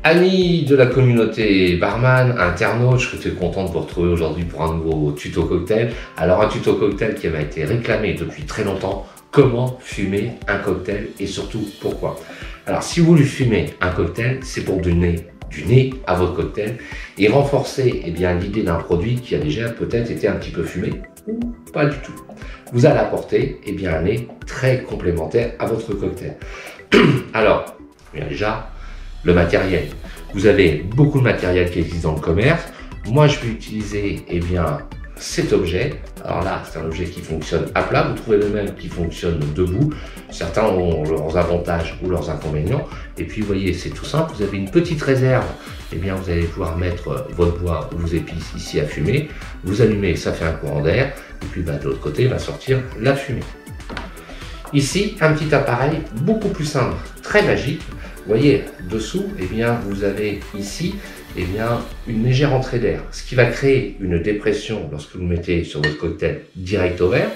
Amis de la communauté barman, internautes, je suis très content de vous retrouver aujourd'hui pour un nouveau tuto cocktail. Alors un tuto cocktail qui m'a été réclamé depuis très longtemps, comment fumer un cocktail et surtout pourquoi. Alors si vous voulez fumer un cocktail, c'est pour donner du nez à votre cocktail et renforcer l'idée d'un produit qui a déjà peut-être été un petit peu fumé ou pas du tout. Vous allez apporter un nez très complémentaire à votre cocktail. Alors, déjà, le matériel. Vous avez beaucoup de matériel qui existe dans le commerce. Moi, je vais utiliser cet objet. Alors là, c'est un objet qui fonctionne à plat. Vous trouvez le même qui fonctionne debout. Certains ont leurs avantages ou leurs inconvénients. Et puis, vous voyez, c'est tout simple. Vous avez une petite réserve. Vous allez pouvoir mettre votre bois ou vos épices ici à fumer. Vous allumez, ça fait un courant d'air. Et puis, de l'autre côté, va sortir la fumée. Ici, un petit appareil beaucoup plus simple, très magique. Vous voyez, dessous, vous avez ici une légère entrée d'air, ce qui va créer une dépression lorsque vous mettez sur votre cocktail direct au verre.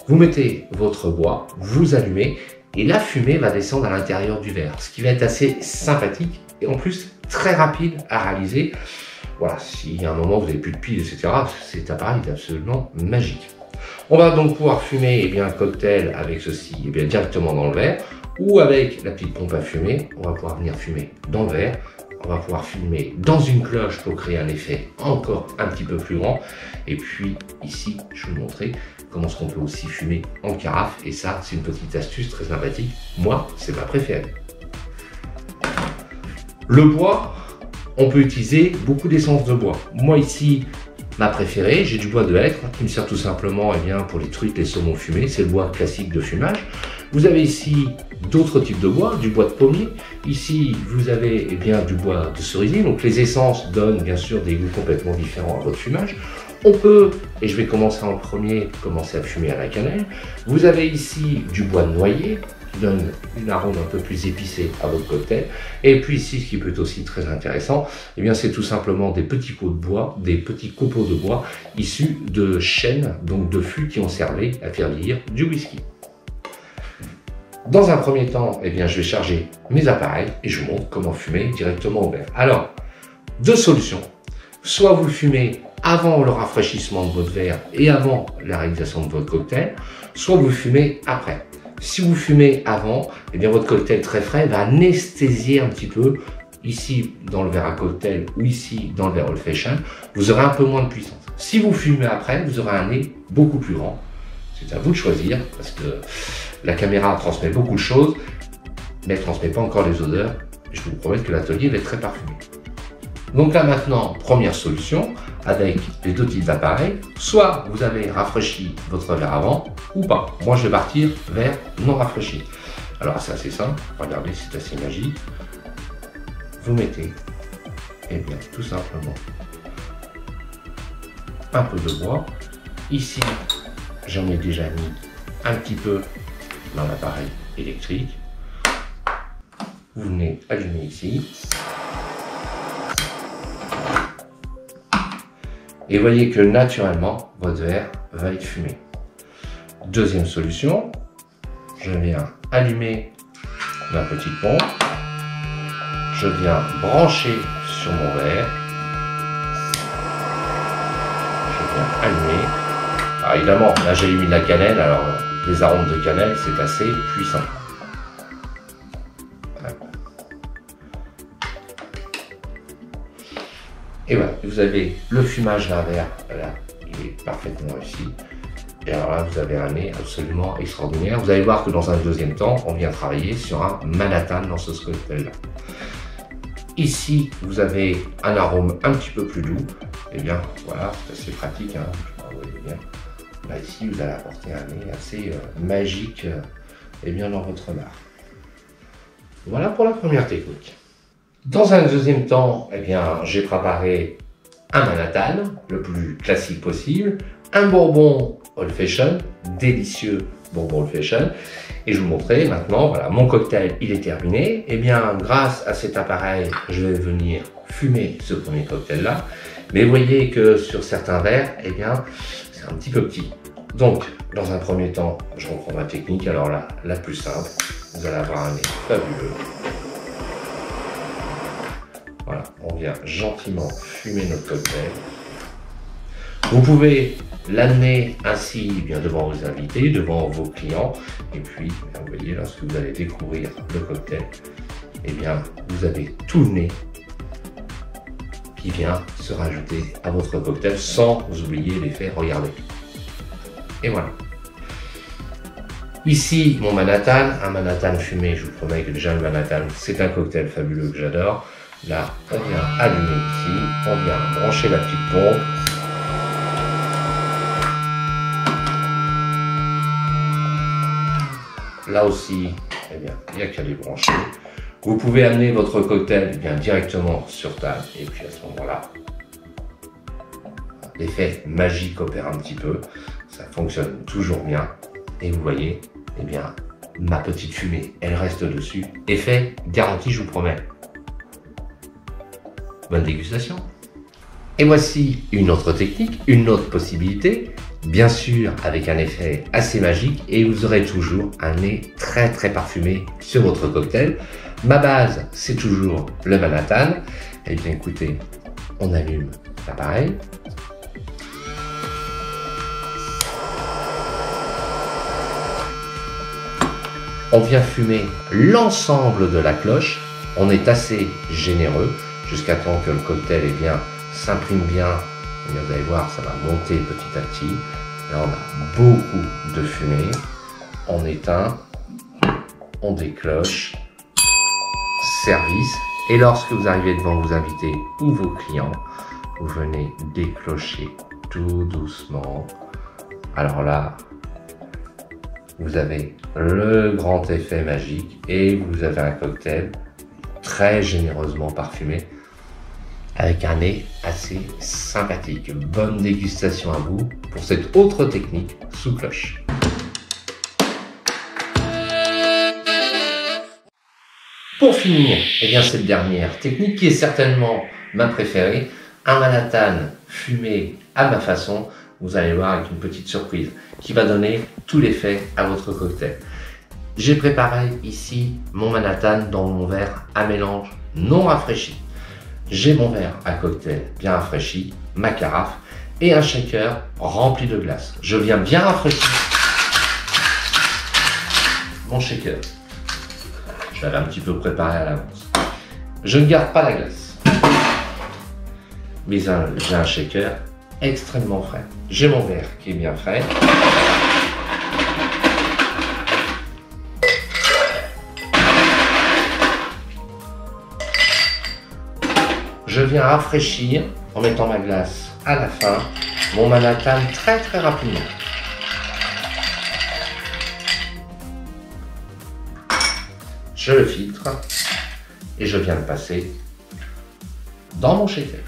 Vous mettez votre bois, vous allumez et la fumée va descendre à l'intérieur du verre, ce qui va être assez sympathique et en plus très rapide à réaliser. Voilà, si à un moment vous n'avez plus de piles, etc., cet appareil est absolument magique. On va donc pouvoir fumer un cocktail avec ceci directement dans le verre ou avec la petite pompe à fumer. On va pouvoir venir fumer dans le verre. On va pouvoir fumer dans une cloche pour créer un effet encore un petit peu plus grand. Et puis ici, je vais vous montrer comment est-ce qu'on peut aussi fumer en carafe. Et ça, c'est une petite astuce très sympathique. Moi, c'est ma préférée. Le bois, on peut utiliser beaucoup d'essence de bois. Moi ici, ma préférée, j'ai du bois de hêtre qui me sert tout simplement pour les truites, les saumons fumés. C'est le bois classique de fumage. Vous avez ici d'autres types de bois, du bois de pommier. Ici, vous avez du bois de cerisier. Donc les essences donnent bien sûr des goûts complètement différents à votre fumage. On peut, et je vais commencer en premier, commencer à fumer à la cannelle. Vous avez ici du bois de noyer qui donne une arôme un peu plus épicée à votre cocktail. Et puis ici, ce qui peut être aussi très intéressant, c'est tout simplement des petits pots de bois, des petits copeaux de bois issus de chênes, donc de fûts qui ont servi à faire vieillir du whisky. Dans un premier temps, je vais charger mes appareils et je vous montre comment fumer directement au verre. Alors, deux solutions. Soit vous fumez avant le rafraîchissement de votre verre et avant la réalisation de votre cocktail, soit vous fumez après. Si vous fumez avant, votre cocktail très frais va anesthésier un petit peu, ici dans le verre à cocktail ou ici dans le verre old fashion, vous aurez un peu moins de puissance. Si vous fumez après, vous aurez un nez beaucoup plus grand. C'est à vous de choisir parce que la caméra transmet beaucoup de choses, mais elle ne transmet pas encore les odeurs. Je vous promets que l'atelier va être très parfumé. Donc là maintenant, première solution, avec les deux types d'appareils, soit vous avez rafraîchi votre verre avant ou pas. Moi je vais partir vers non rafraîchi. Alors c'est assez simple, regardez, c'est assez magique. Vous mettez, tout simplement, un peu de bois. Ici, j'en ai déjà mis un petit peu dans l'appareil électrique. Vous venez allumer ici. Et voyez que naturellement, votre verre va être fumé. Deuxième solution, je viens allumer ma petite pompe. Je viens brancher sur mon verre. Je viens allumer. Alors évidemment, là j'ai mis de la cannelle, alors les arômes de cannelle, c'est assez puissant. Et voilà, vous avez le fumage d'un verre, là, il est parfaitement réussi. Et alors là, vous avez un nez absolument extraordinaire. Vous allez voir que dans un deuxième temps, on vient travailler sur un Manhattan dans ce cocktail-là. Ici, vous avez un arôme un petit peu plus doux. Voilà, c'est assez pratique, hein, vous voyez bien. Là, ici, vous allez apporter un nez assez magique dans votre bar. Voilà pour la première technique. Dans un deuxième temps, j'ai préparé un Manhattan, le plus classique possible, un bourbon old fashion, délicieux bourbon old fashion, et je vous montrerai maintenant, voilà, mon cocktail, il est terminé. Grâce à cet appareil, je vais venir fumer ce premier cocktail-là, mais vous voyez que sur certains verres, c'est un petit peu petit. Donc, dans un premier temps, je reprends ma technique, alors là, la plus simple, vous allez avoir un nez fabuleux. Voilà, on vient gentiment fumer notre cocktail. Vous pouvez l'amener ainsi bien devant vos invités, devant vos clients. Et puis, vous voyez, lorsque vous allez découvrir le cocktail, eh bien, vous avez tout le nez qui vient se rajouter à votre cocktail sans oublier l'effet regardez. Et voilà. Ici, mon Manhattan, un Manhattan fumé, je vous promets que déjà le Manhattan, c'est un cocktail fabuleux que j'adore. Là, on vient allumer ici, on vient brancher la petite pompe. Là aussi, eh bien, il n'y a qu'à les brancher. Vous pouvez amener votre cocktail eh bien, directement sur table et puis à ce moment-là, l'effet magique opère un petit peu, ça fonctionne toujours bien et vous voyez, eh bien, ma petite fumée, elle reste dessus. Effet garanti, je vous promets. Bonne dégustation. Et voici une autre technique, une autre possibilité, bien sûr avec un effet assez magique et vous aurez toujours un nez très très parfumé sur votre cocktail. Ma base, c'est toujours le Manhattan. Et bien écoutez, on allume l'appareil. On vient fumer l'ensemble de la cloche. On est assez généreux jusqu'à temps que le cocktail eh bien, s'imprime bien. Et bien, vous allez voir, ça va monter petit à petit. Là, on a beaucoup de fumée. On éteint, on décloche, service. Et lorsque vous arrivez devant vos invités ou vos clients, vous venez déclocher tout doucement. Alors là, vous avez le grand effet magique et vous avez un cocktail très généreusement parfumé avec un nez assez sympathique. Bonne dégustation à vous pour cette autre technique sous cloche. Pour finir, eh bien cette dernière technique qui est certainement ma préférée, un Manhattan fumé à ma façon, vous allez voir avec une petite surprise qui va donner tout l'effet à votre cocktail. J'ai préparé ici mon Manhattan dans mon verre à mélange non rafraîchi. J'ai mon verre à cocktail bien rafraîchi, ma carafe et un shaker rempli de glace. Je viens bien rafraîchir mon shaker. Je l'avais un petit peu préparé à l'avance. Je ne garde pas la glace, mais j'ai un shaker extrêmement frais. J'ai mon verre qui est bien frais. Je viens rafraîchir en mettant ma glace à la fin, mon Manhattan très très rapidement. Je le filtre et je viens le passer dans mon shaker.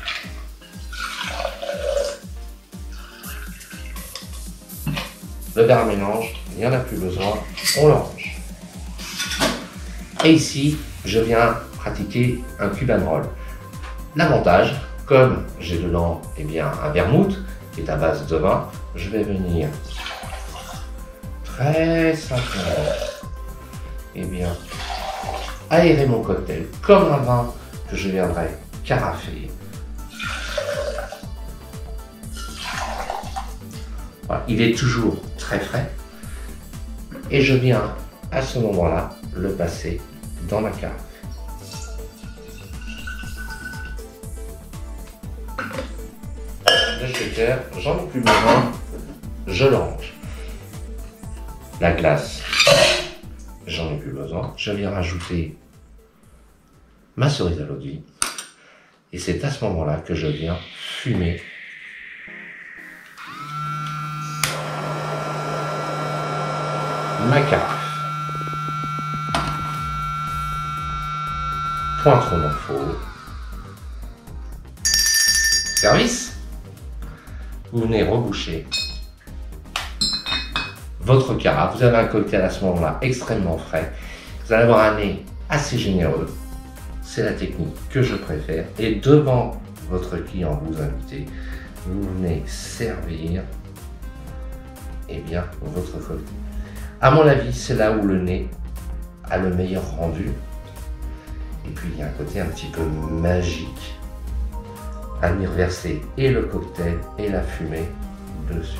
Le verre à mélange, il n'y en a plus besoin, on le range. Et ici, je viens pratiquer un Cuban roll. L'avantage, comme j'ai dedans eh bien, un vermouth qui est à base de vin, je vais venir très simplement eh bien, aérer mon cocktail comme un vin que je viendrai carafer. Voilà, il est toujours très frais et je viens à ce moment-là le passer dans ma carafe. Le shaker, j'en ai plus besoin, je le range. La glace, j'en ai plus besoin, je viens rajouter ma cerise à l'eau de vie et c'est à ce moment-là que je viens fumer ma carafe. Point trop d'infos. Service. Vous venez reboucher votre carafe. Vous avez un cocktail à ce moment-là extrêmement frais. Vous allez avoir un nez assez généreux. C'est la technique que je préfère. Et devant votre client, vous invitez, vous venez servir eh bien, votre cocktail. À mon avis, c'est là où le nez a le meilleur rendu. Et puis il y a un côté un petit peu magique à venir verser et le cocktail et la fumée dessus.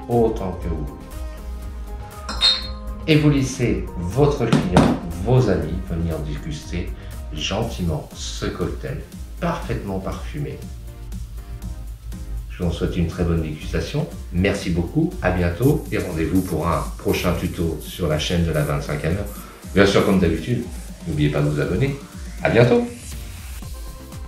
Autant que vous voulez. Et vous laissez votre client, vos amis venir déguster gentiment ce cocktail parfaitement parfumé. Je vous souhaite une très bonne dégustation. Merci beaucoup, à bientôt et rendez-vous pour un prochain tuto sur la chaîne de la 25e heure. Bien sûr, comme d'habitude, n'oubliez pas de vous abonner. À bientôt.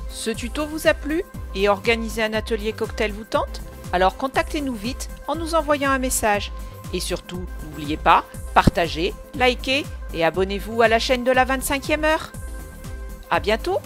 Ce tuto vous a plu et organiser un atelier cocktail vous tente? Alors contactez-nous vite en nous envoyant un message. Et surtout, n'oubliez pas, partagez, likez et abonnez-vous à la chaîne de la 25e heure. À bientôt!